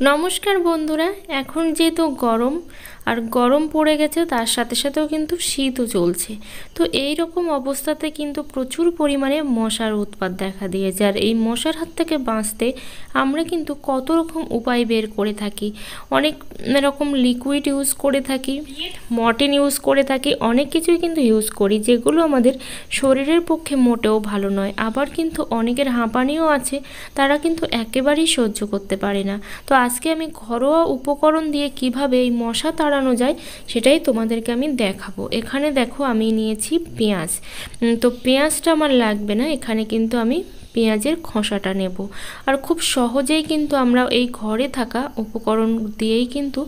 নমস্কার বন্ধুরা। এখন যেহেতু গরম আর গরম পড়ে গেছে, তার সাথে সাথেও কিন্তু শীতও চলছে। তো এই রকম অবস্থাতে কিন্তু প্রচুর পরিমাণে মশার উৎপাত দেখা দিয়েছে। আর এই মশার হাত থেকে বাঁচতে আমরা কিন্তু কত রকম উপায় বের করে থাকি। অনেক রকম লিকুইড ইউজ করে থাকি, মর্টিন ইউজ করে থাকি, অনেক কিছুই কিন্তু ইউজ করি, যেগুলো আমাদের শরীরের পক্ষে মোটেও ভালো নয়। আবার কিন্তু অনেকের হাঁপানিও আছে, তারা কিন্তু একেবারেই সহ্য করতে পারে না। তো আজকে আমি ঘরোয়া উপকরণ দিয়ে কিভাবে এই মশা তাড়ানো যায় সেটাই তোমাদেরকে আমি দেখাবো। এখানে দেখো আমি নিয়েছি পেঁয়াজ। তো পেঁয়াজটা আমার লাগবে না, এখানে কিন্তু আমি পেঁয়াজের খোসাটা নেব। আর খুব সহজেই কিন্তু আমরা এই ঘরে থাকা উপকরণ দিয়েই কিন্তু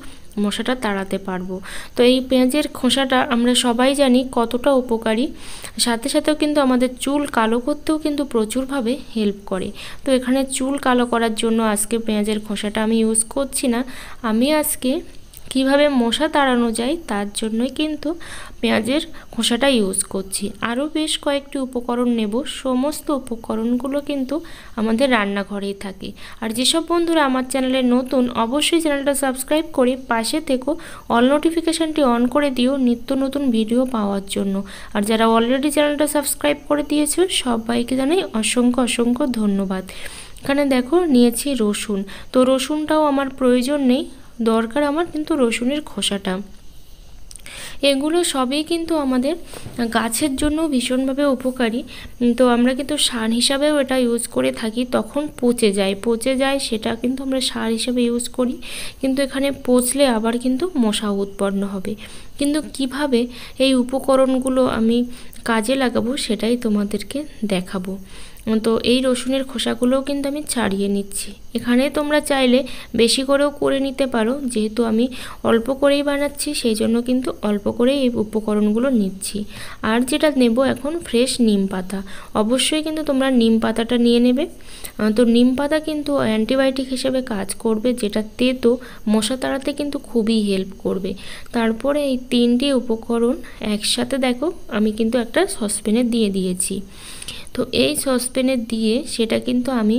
মশাটা তাড়াতে পারবো। তো এই পেঁয়াজের খোসাটা আমরা সবাই জানি কতটা উপকারী, সাথে সাথেও কিন্তু আমাদের চুল কালো করতেও কিন্তু প্রচুরভাবে হেল্প করে। তো এখানে চুল কালো করার জন্য আজকে পেঁয়াজের খোসাটা আমি ইউজ করছি না। আমি আজকে কিভাবে মশা তাড়ানো যায় তার জন্যই কিন্তু পেঁয়াজের খোসাটা ইউজ করছি। আরও বেশ কয়েকটি উপকরণ নেব, সমস্ত উপকরণগুলো কিন্তু আমাদের রান্নাঘরেই থাকে। আর যেসব বন্ধুরা আমার চ্যানেলে নতুন, অবশ্যই চ্যানেলটা সাবস্ক্রাইব করে পাশে থেকো, অল নোটিফিকেশানটি অন করে দিও নিত্য নতুন ভিডিও পাওয়ার জন্য। আর যারা অলরেডি চ্যানেলটা সাবস্ক্রাইব করে দিয়েছো সবাইকে জানাই অসংখ্য অসংখ্য ধন্যবাদ। এখানে দেখো নিয়েছি রসুন। তো রসুনটাও আমার প্রয়োজন নেই, দরকার আমার কিন্তু রসুনের খোসাটা। এগুলো সবই কিন্তু আমাদের গাছের জন্য ভীষণভাবে উপকারী। তো আমরা কিন্তু সার হিসাবেও এটা ইউজ করে থাকি। তখন পচে যায় সেটা কিন্তু আমরা সার হিসাবে ইউজ করি, কিন্তু এখানে পচলে আবার কিন্তু মশা উৎপন্ন হবে। কিন্তু কিভাবে এই উপকরণগুলো আমি কাজে লাগাবো সেটাই তোমাদেরকে দেখাবো। তো এই রসুনের খোসাগুলোও কিন্তু আমি ছাড়িয়ে নিচ্ছি। এখানে তোমরা চাইলে বেশি করেও করে নিতে পারো, যেহেতু আমি অল্প করেই বানাচ্ছি সেই জন্য কিন্তু অল্প করেই এই উপকরণগুলো নিচ্ছি। আর যেটা নেব এখন ফ্রেশ নিম পাতা। অবশ্যই কিন্তু তোমরা নিম পাতাটা নিয়ে নেবে। তো নিম পাতা কিন্তু অ্যান্টিবায়োটিক হিসেবে কাজ করবে, যেটা তেতো মশা তাড়াতে কিন্তু খুবই হেল্প করবে। তারপরে এই তিনটি উপকরণ একসাথে দেখো আমি কিন্তু একটা সসপ্যানে দিয়ে দিয়েছি। তো এই সসপ্যানে দিয়ে সেটা কিন্তু আমি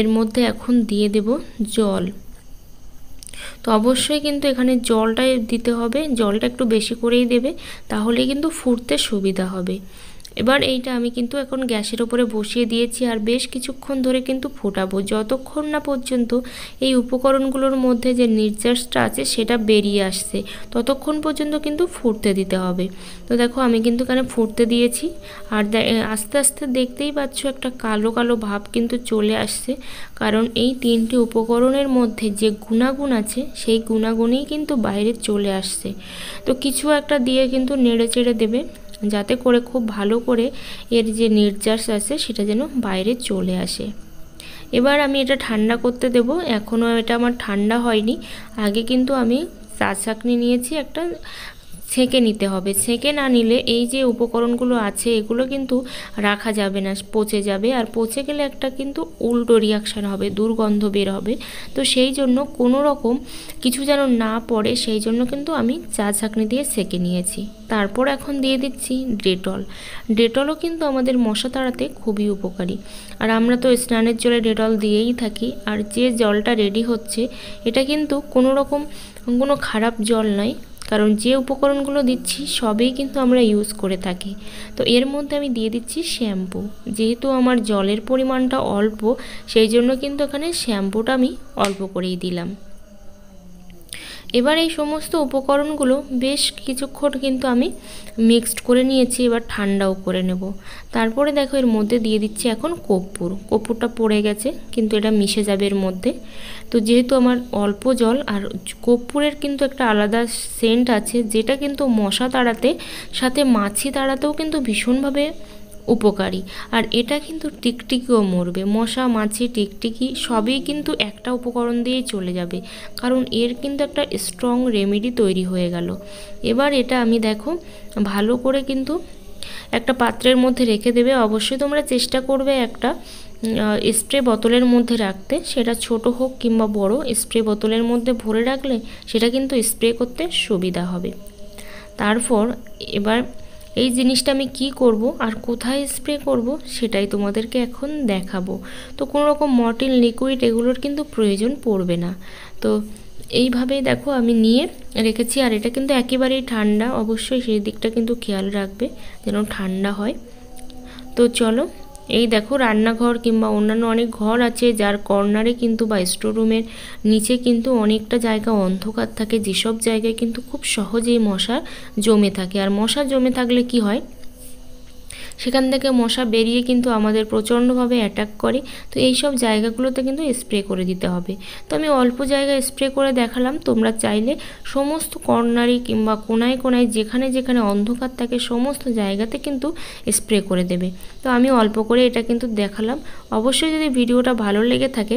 এর মধ্যে এখন দিয়ে দেব জল। তো অবশ্যই কিন্তু এখানে জলটা দিতে হবে, জলটা একটু বেশি করেই দেবে, তাহলে কিন্তু ফুটতে সুবিধা হবে। এবার এইটা আমি কিন্তু এখন গ্যাসের ওপরে বসিয়ে দিয়েছি আর বেশ কিছুক্ষণ ধরে কিন্তু ফোটাবো, যতক্ষণ না পর্যন্ত এই উপকরণগুলোর মধ্যে যে নির্যাসটা আছে সেটা বেরিয়ে আসছে, ততক্ষণ পর্যন্ত কিন্তু ফুটতে দিতে হবে। তো দেখো আমি কিন্তু এখানে ফুটতে দিয়েছি। আর আস্তে আস্তে দেখতেই পাচ্ছ একটা কালো কালো ভাব কিন্তু চলে আসছে, কারণ এই তিনটি উপকরণের মধ্যে যে গুণাগুণ আছে সেই গুণাগুণই কিন্তু বাইরে চলে আসছে। তো কিছু একটা দিয়ে কিন্তু নেড়ে চেড়ে দেবে, যাতে করে খুব ভালো করে এর যে নির্যাস আছে সেটা যেন বাইরে চলে আসে। এবার আমি এটা ঠান্ডা করতে দেব। এখনও এটা আমার ঠান্ডা হয়নি, আগে কিন্তু আমি চা ছাঁকনি নিয়েছি, একটা ছেঁকে নিতে হবে। ছেঁকে না নিলে এই যে উপকরণগুলো আছে এগুলো কিন্তু রাখা যাবে না, পচে যাবে। আর পচে গেলে একটা কিন্তু উল্টো রিয়াকশান হবে, দুর্গন্ধ বের হবে। তো সেই জন্য কোনো রকম কিছু যেন না পড়ে সেই জন্য কিন্তু আমি চা ছাঁকনি দিয়ে ছেঁকে নিয়েছি। তারপর এখন দিয়ে দিচ্ছি ডেটল। ডেটলও কিন্তু আমাদের মশা তাড়াতে খুবই উপকারী। আর আমরা তো স্নানের জলে ডেটল দিয়েই থাকি। আর যে জলটা রেডি হচ্ছে এটা কিন্তু কোনো খারাপ জল নয়, কারণ যে উপকরণগুলো দিচ্ছি সবই কিন্তু আমরা ইউজ করে থাকি। তো এর মধ্যে আমি দিয়ে দিচ্ছি শ্যাম্পু। যেহেতু আমার জলের পরিমাণটা অল্প সেই জন্য কিন্তু এখানে শ্যাম্পুটা আমি অল্প করেই দিলাম। এবার এই সমস্ত উপকরণগুলো বেশ কিছুক্ষণ কিন্তু আমি মিক্সড করে নিয়েছি, এবার ঠান্ডাও করে নেব। তারপরে দেখো এর মধ্যে দিয়ে দিচ্ছি এখন কর্পূরটা পড়ে গেছে কিন্তু এটা মিশে যাবে এর মধ্যে। তো যেহেতু আমার অল্প জল আর কর্পূরের কিন্তু একটা আলাদা সেন্ট আছে, যেটা কিন্তু মশা তাড়াতে সাথে মাছি তাড়াতেও কিন্তু ভীষণভাবে উপকারী। আর এটা কিন্তু টিকটিকিও মরবে, মশা মাছি টিকটিকি সবই কিন্তু একটা উপকরণ দিয়েই চলে যাবে, কারণ এর কিন্তু একটা স্ট্রং রেমেডি তৈরি হয়ে গেল। এবার এটা আমি দেখো ভালো করে কিন্তু একটা পাত্রের মধ্যে রেখে দেবে। অবশ্যই তোমরা চেষ্টা করবে একটা স্প্রে বোতলের মধ্যে রাখতে, সেটা ছোট হোক কিংবা বড়, স্প্রে বোতলের মধ্যে ভরে রাখলে সেটা কিন্তু স্প্রে করতে সুবিধা হবে। তারপর এবার এই জিনিসটা আমি কি করব আর কোথায় স্প্রে করব সেটাই তোমাদেরকে এখন দেখাবো। তো কোনো রকম মর্টিন লিকুইড এগুলোর কিন্তু প্রয়োজন পড়বে না। তো এইভাবেই দেখো আমি নিয়ে রেখেছি, আর এটা কিন্তু একেবারেই ঠান্ডা, অবশ্যই সেই দিকটা কিন্তু খেয়াল রাখবে যেন ঠান্ডা হয়। তো চলো, এই দেখো রান্নাঘর কিংবা অন্যান্য অনেক ঘর আছে যার কর্নারে কিন্তু বা স্টোররুমের নিচে কিন্তু অনেকটা জায়গা অন্ধকার থাকে, যেসব জায়গায় কিন্তু খুব সহজেই মশা জমে থাকে। আর মশা জমে থাকলে কি হয়, সেখান থেকে মশা বেরিয়ে কিন্তু আমাদের প্রচণ্ডভাবে অ্যাটাক করে। তো এই সব জায়গাগুলোতে কিন্তু স্প্রে করে দিতে হবে। তো আমি অল্প জায়গায় স্প্রে করে দেখালাম, তোমরা চাইলে সমস্ত কর্নারে কিংবা কোনায় কোনায় যেখানে যেখানে অন্ধকার থাকে সমস্ত জায়গাতে কিন্তু স্প্রে করে দেবে। তো আমি অল্প করে এটা কিন্তু দেখালাম। অবশ্যই যদি ভিডিওটা ভালো লেগে থাকে